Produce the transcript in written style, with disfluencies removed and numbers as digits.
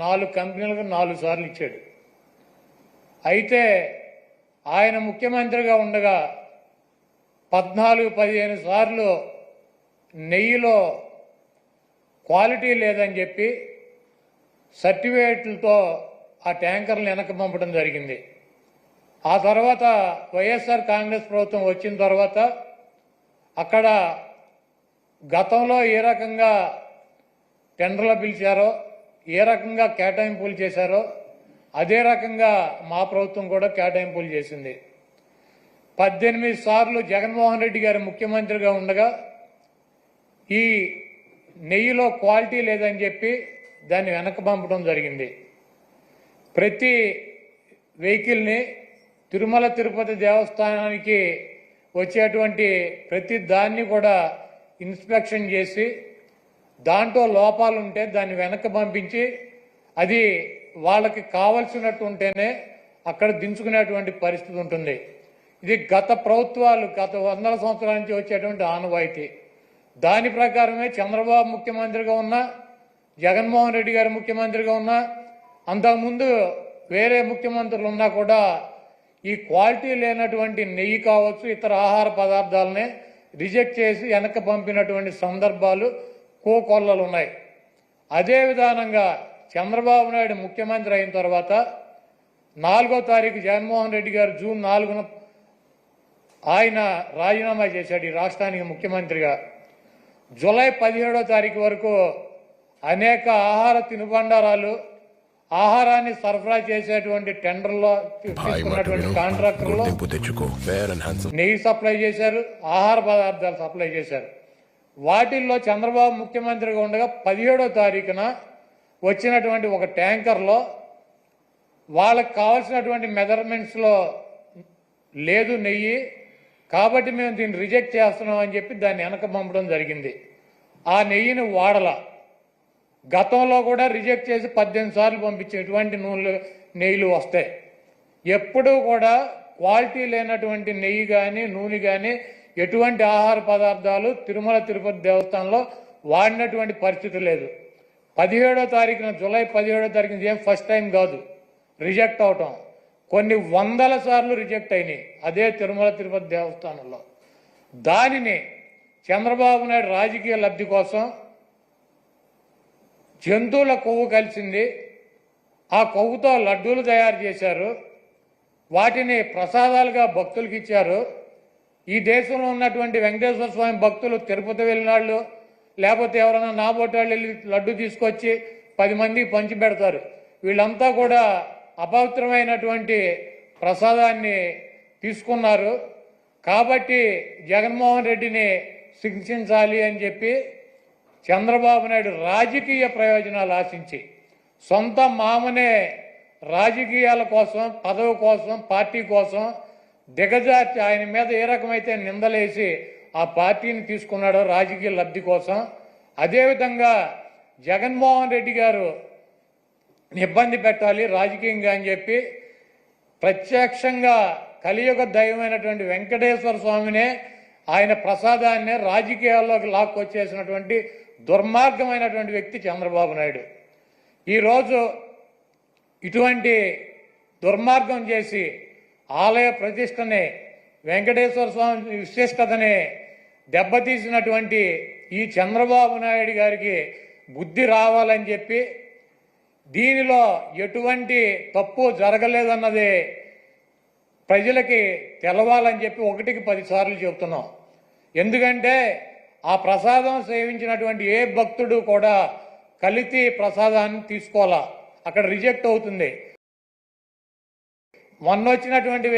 4 కంపెనీలకు 4 సార్లు ఇచ్చాడు. అయితే ఆయన ముఖ్యమంత్రిగా ఉండగా 14-15 సార్లు నెయ్యిలో క్వాలిటీ లేదని చెప్పి సర్టిఫికేట్లతో ఆ ట్యాంకర్లను వెనక్కి పంపడం జరిగింది. ఆ తర్వాత వైఎస్ఆర్ కాంగ్రెస్ ప్రభుత్వం వచ్చిన తర్వాత అక్కడ గతంలో ఏ రకంగా టెండర్లు పిలిచారో, ఏ రకంగా కేటాయింపులు చేశారో అదే రకంగా మా ప్రభుత్వం కూడా కేటాయింపులు చేసింది. 18 సార్లు జగన్మోహన్ రెడ్డి గారు ముఖ్యమంత్రిగా ఉండగా ఈ నెయ్యిలో క్వాలిటీ లేదని చెప్పి దాన్ని వెనక్కి పంపడం జరిగింది. ప్రతి వెహికల్ని తిరుమల తిరుపతి దేవస్థానానికి వచ్చేటువంటి ప్రతి దాన్ని కూడా ఇన్స్పెక్షన్ చేసి దాంట్లో లోపాలు ఉంటే దాన్ని వెనక్కి పంపించి అది వాళ్ళకి కావలసినట్టు ఉంటేనే అక్కడ దించుకునేటువంటి పరిస్థితి ఉంటుంది. ఇది గత ప్రభుత్వాలు గత 100 సంవత్సరాల నుంచి వచ్చేటువంటి ఆనవాయితీ. దాని ప్రకారమే చంద్రబాబు ముఖ్యమంత్రిగా ఉన్నా, జగన్మోహన్ రెడ్డి గారు ముఖ్యమంత్రిగా ఉన్నా, అంతకుముందు వేరే ముఖ్యమంత్రులు ఉన్నా కూడా ఈ క్వాలిటీ లేనటువంటి నెయ్యి కావచ్చు, ఇతర ఆహార పదార్థాలనే రిజెక్ట్ చేసి వెనక్కి పంపినటువంటి సందర్భాలు కోకొల్లలు ఉన్నాయి. అదే విధానంగా చంద్రబాబు నాయుడు ముఖ్యమంత్రి అయిన తర్వాత 4వ తారీఖు జగన్మోహన్ రెడ్డి గారు జూన్ 4న ఆయన రాజీనామా చేశాడు ఈ రాష్ట్రానికి ముఖ్యమంత్రిగా. జూలై 17వ తారీఖు వరకు అనేక ఆహార తినుబండారాలు, ఆహారాన్ని సరఫరా చేసేటువంటి టెండర్లో తీసుకున్నటువంటి కాంట్రాక్టర్లు నెయ్యి సప్లై చేశారు, ఆహార పదార్థాలు సప్లై చేశారు. వాటిల్లో చంద్రబాబు ముఖ్యమంత్రిగా ఉండగా 17వ తారీఖున వచ్చినటువంటి ఒక ట్యాంకర్లో వాళ్ళకి కావాల్సినటువంటి మెజర్మెంట్స్లో లేదు నెయ్యి, కాబట్టి మేము దీన్ని రిజెక్ట్ చేస్తున్నాం అని చెప్పి దాన్ని వెనక పంపడం జరిగింది. ఆ నెయ్యిని వాడల గతంలో కూడా రిజెక్ట్ చేసి 18 సార్లు పంపించే ఎటువంటి నెయ్యిలు వస్తాయి. ఎప్పుడూ కూడా క్వాలిటీ లేనటువంటి నెయ్యి కానీ నూనె కానీ ఎటువంటి ఆహార పదార్థాలు తిరుమల తిరుపతి దేవస్థానంలో వాడినటువంటి పరిస్థితి లేదు. 17వ తారీఖున జూలై 17వ తారీఖున ఏం ఫస్ట్ టైం కాదు రిజెక్ట్ అవటం, కొన్ని 100ల సార్లు రిజెక్ట్ అయినాయి అదే తిరుమల తిరుపతి దేవస్థానంలో. దానిని చంద్రబాబు నాయుడు రాజకీయ లబ్ధి కోసం జంతువుల కొవ్వు కలిసింది, ఆ కొవ్వుతో లడ్డూలు తయారు చేశారు, వాటిని ప్రసాదాలుగా భక్తులకు ఇచ్చారు. ఈ దేశంలో ఉన్నటువంటి వెంకటేశ్వర స్వామి భక్తులు తిరుపతి వెళ్ళినాళ్ళు లేకపోతే ఎవరైనా నాబోటాళ్ళు వెళ్ళి లడ్డు తీసుకొచ్చి 10 మందికి పంచి పెడతారు. వీళ్ళంతా కూడా అపవిత్రమైనటువంటి ప్రసాదాన్ని తీసుకున్నారు. కాబట్టి జగన్మోహన్ రెడ్డిని శిక్షించాలి అని చెప్పి చంద్రబాబు నాయుడు రాజకీయ ప్రయోజనాలు ఆశించి సొంత మామనే రాజకీయాల కోసం, పదవి కోసం, పార్టీ కోసం దిగజార్చి ఆయన మీద ఏ రకమైతే నిందలేసి ఆ పార్టీని తీసుకున్నాడో రాజకీయ లబ్ధి కోసం, అదేవిధంగా జగన్మోహన్ రెడ్డి గారు ఇబ్బంది పెట్టాలి రాజకీయంగా అని చెప్పి ప్రత్యక్షంగా కలియుగ దైవమైనటువంటి వెంకటేశ్వర స్వామినే ఆయన ప్రసాదాన్నే రాజకీయాల్లోకి లాక్కొచ్చేసినటువంటి దుర్మార్గమైనటువంటి వ్యక్తి చంద్రబాబు నాయుడు. ఈరోజు ఇటువంటి దుర్మార్గం చేసి ఆలయ ప్రతిష్టని, వెంకటేశ్వర స్వామి విశిష్టతని దెబ్బతీసినటువంటి ఈ చంద్రబాబు నాయుడు గారికి బుద్ధి రావాలని చెప్పి, దీనిలో ఎటువంటి తప్పు జరగలేదన్నది ప్రజలకి తెలవాలని చెప్పి 1కి 10 సార్లు చెబుతున్నాం. ఎందుకంటే ఆ ప్రసాదం సేవించినటువంటి ఏ భక్తుడు కూడా కల్తీ ప్రసాదాన్ని తీసుకోవాలా, అక్కడ రిజెక్ట్ అవుతుంది. మొన్న వచ్చినటువంటి